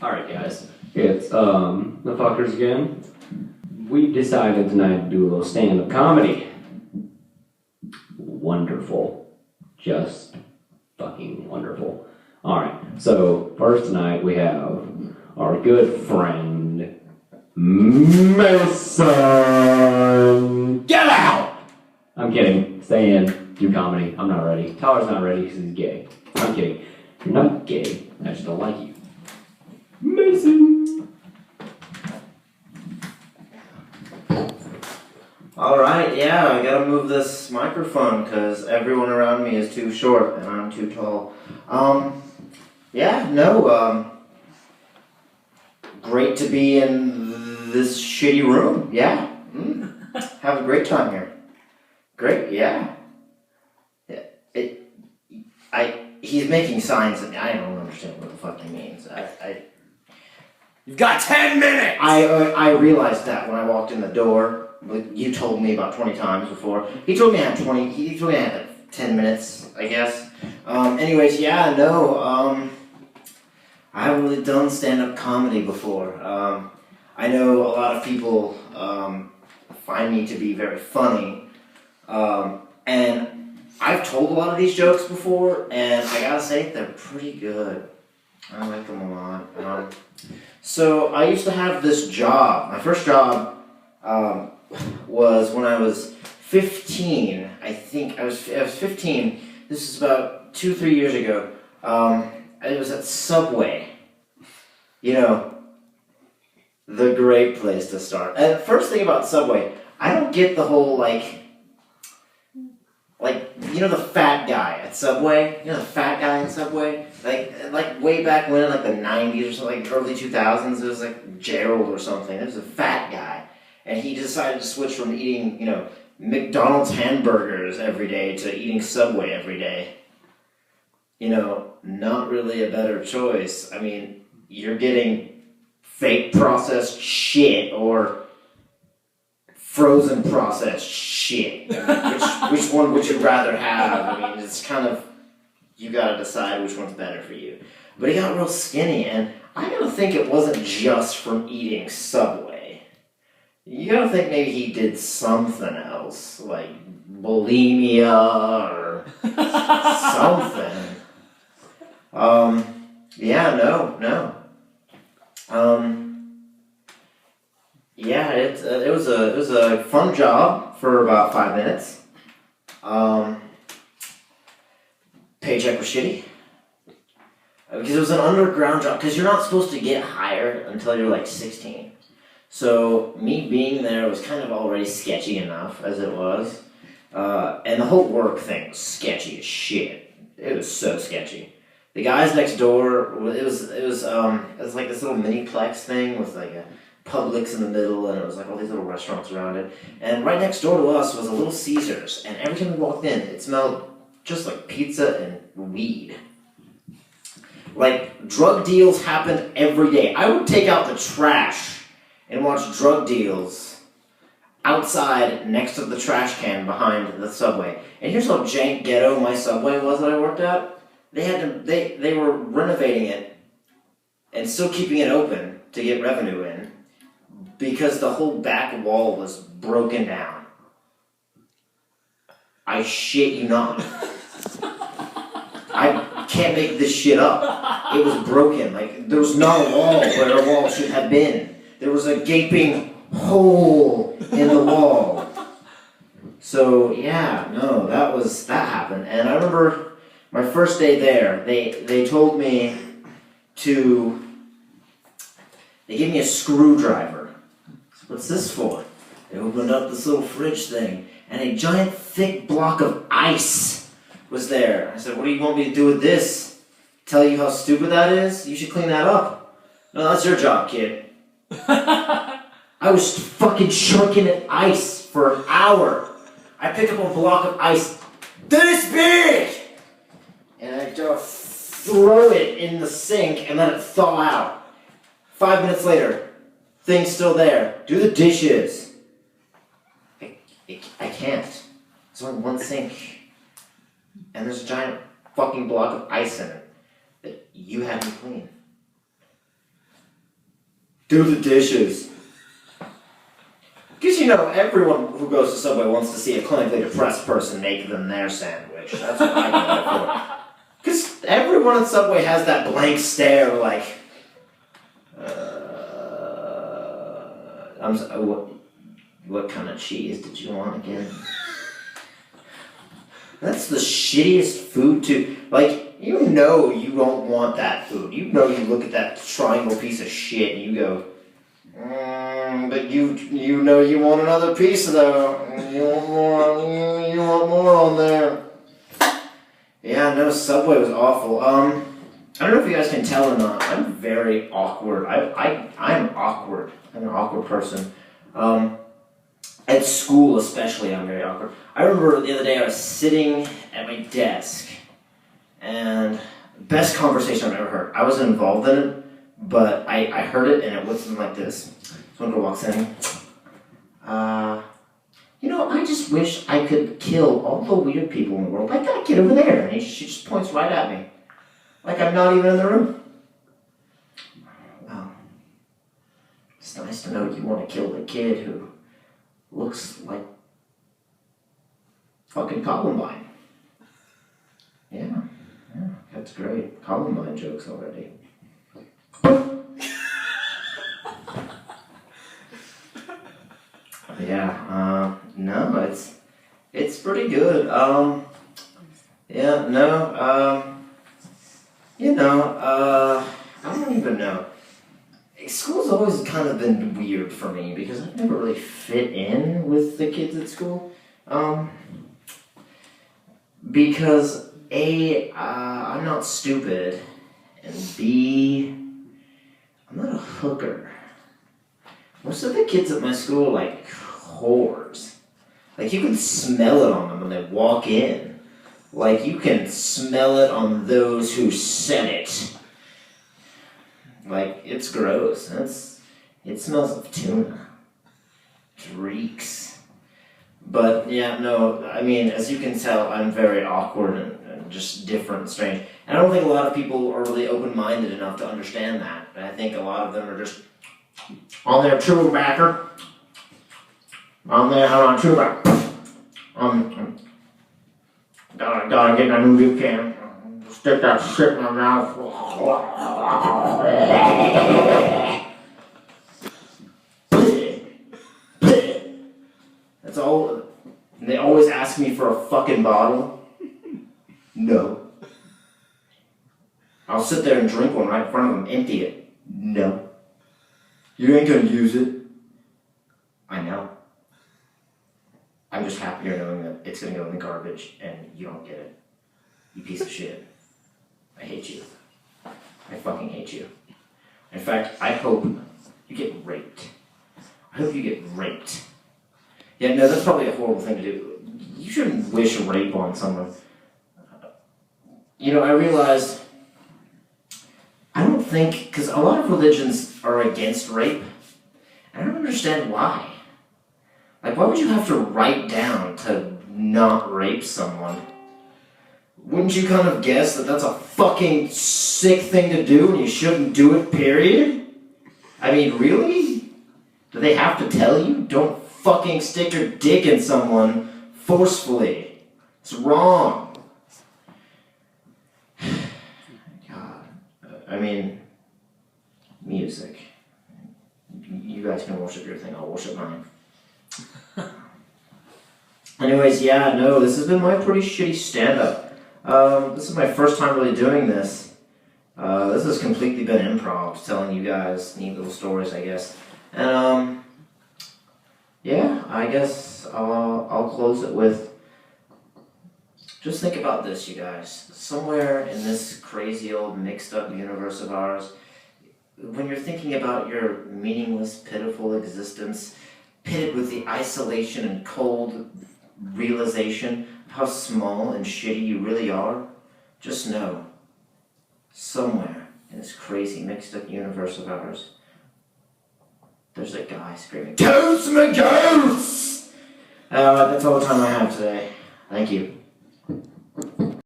Alright guys, it's the fuckers again. We've decided tonight to do a little stand-up comedy. Wonderful. Just fucking wonderful. Alright, so first tonight we have our good friend Mason. Get out! I'm kidding. Stay in. Do comedy. I'm not ready. Tyler's not ready because he's gay. I'm kidding. You're not gay. I just don't like you. Mason. Alright, yeah, I gotta move this microphone because everyone around me is too short and I'm too tall. Great to be in this shitty room, yeah. Have a great time here. Great, yeah. He's making signs at me. I don't understand what the fuck he means. You've got 10 minutes! I realized that when I walked in the door. Like you told me about 20 times before. He told me I had 10 minutes, I guess. Anyways, yeah, no, I haven't really done stand-up comedy before. I know a lot of people find me to be very funny. And I've told a lot of these jokes before, and I gotta say, they're pretty good. I like them a lot. So I used to have this job. My first job was when I was 15. I think I was 15. This is about 2-3 years ago. It was at Subway. You know, the great place to start. And first thing about Subway, I don't get the whole like you know the fat guy at Subway. You know the fat guy in Subway. Like way back when, like the 90s or something, like early 2000s. It was like Gerald or something. It was a fat guy. And he decided to switch from eating, McDonald's hamburgers every day to eating Subway every day. Not really a better choice. I mean, you're getting fake processed shit or frozen processed shit. I mean, which one would you rather have? I mean, it's kind of, you gotta decide which one's better for you. But he got real skinny, and I gotta think it wasn't just from eating Subway. You gotta think maybe he did something else, like bulimia or something. It was a fun job for about 5 minutes. Paycheck was shitty because it was an underground job. Because you're not supposed to get hired until you're like 16. So me being there was kind of already sketchy enough as it was, and the whole work thing was sketchy as shit. It was so sketchy. The guys next door, it was like this little mini-plex thing with like a Publix in the middle, and it was like all these little restaurants around it. And right next door to us was a Little Caesars, and every time we walked in, it smelled just like pizza and weed. Like drug deals happened every day. I would take out the trash and watch drug deals outside next to the trash can behind the Subway. And here's how jank ghetto my Subway was that I worked at. They were renovating it and still keeping it open to get revenue in because the whole back wall was broken down. I shit you not. I can't make this shit up. It was broken. Like, there was not a wall where a wall should have been. There was a gaping hole in the wall. So, yeah, no, that happened. And I remember my first day there, they told me they gave me a screwdriver. What's this for? They opened up this little fridge thing, and a giant thick block of ice was there. I said, what do you want me to do with this? Tell you how stupid that is? You should clean that up. No, that's your job, kid. I was fucking shrinking at ice for an hour. I picked up a block of ice this big! And I just throw it in the sink and let it thaw out. 5 minutes later, thing's still there. Do the dishes. I can't. There's only one sink. And there's a giant fucking block of ice in it that you had me clean. Do the dishes. Because, you know, everyone who goes to Subway wants to see a clinically depressed person make them their sandwich. That's what I go there for. Because everyone at Subway has that blank stare like, what kind of cheese did you want again? That's the shittiest food to, like, you know you don't want that food. You know you look at that triangle piece of shit and you go, but you know you want another piece though. You want more on there. Yeah, no, Subway was awful. I don't know if you guys can tell or not. I'm very awkward. I'm awkward. I'm an awkward person. At school especially, I'm very awkward. I remember the other day I was sitting at my desk, and best conversation I've ever heard. I wasn't involved in it, but I heard it, and it was something like this. Someone girl walks in. You know, I just wish I could kill all the weird people in the world, like that kid over there. And she just points right at me, like I'm not even in the room. Well, it's nice to know you want to kill the kid who looks like fucking Columbine. Yeah, that's great. Columbine jokes already. Yeah, no, it's pretty good. I don't even know. School's always kind of been weird for me because I've never really fit in with the kids at school. Because A, I'm not stupid, and B, I'm not a hooker. Most of the kids at my school are like whores. Like you can smell it on them when they walk in. Like you can smell it on those who said it. Like, it's gross. It smells of tuna. It reeks. But, yeah, no, I mean, as you can tell, I'm very awkward and just different and strange. And I don't think a lot of people are really open-minded enough to understand that. And I think a lot of them are just on their Chewbacca. On there, hold on, Chewbacca. Gotta get a new beer can. Stick that shit in my mouth. That's all. And they always ask me for a fucking bottle. No. I'll sit there and drink one right in front of them, empty it. No. You ain't gonna use it. I know. I'm just happier knowing that it's gonna go in the garbage and you don't get it. You piece of shit. I hate you. I fucking hate you. In fact, I hope you get raped. I hope you get raped. Yeah, no, that's probably a horrible thing to do. You shouldn't wish rape on someone. You know, I realized, I don't think, because a lot of religions are against rape. I don't understand why. Like, why would you have to write down to not rape someone? Wouldn't you kind of guess that that's a fucking sick thing to do and you shouldn't do it, period? I mean, really? Do they have to tell you? Don't fucking stick your dick in someone forcefully. It's wrong. God. I mean, music. You guys can worship your thing, I'll worship mine. Anyways, yeah, no, this has been my pretty shitty stand-up. This is my first time really doing this. This has completely been improv, telling you guys neat little stories, I guess. And, yeah, I guess I'll close it with, just think about this, you guys. Somewhere in this crazy old mixed up universe of ours, when you're thinking about your meaningless, pitiful existence, pitted with the isolation and cold realization of how small and shitty you really are, just know, somewhere in this crazy mixed up universe of ours, there's a guy screaming, "Totes my goats!" That's all the time I have today. Thank you.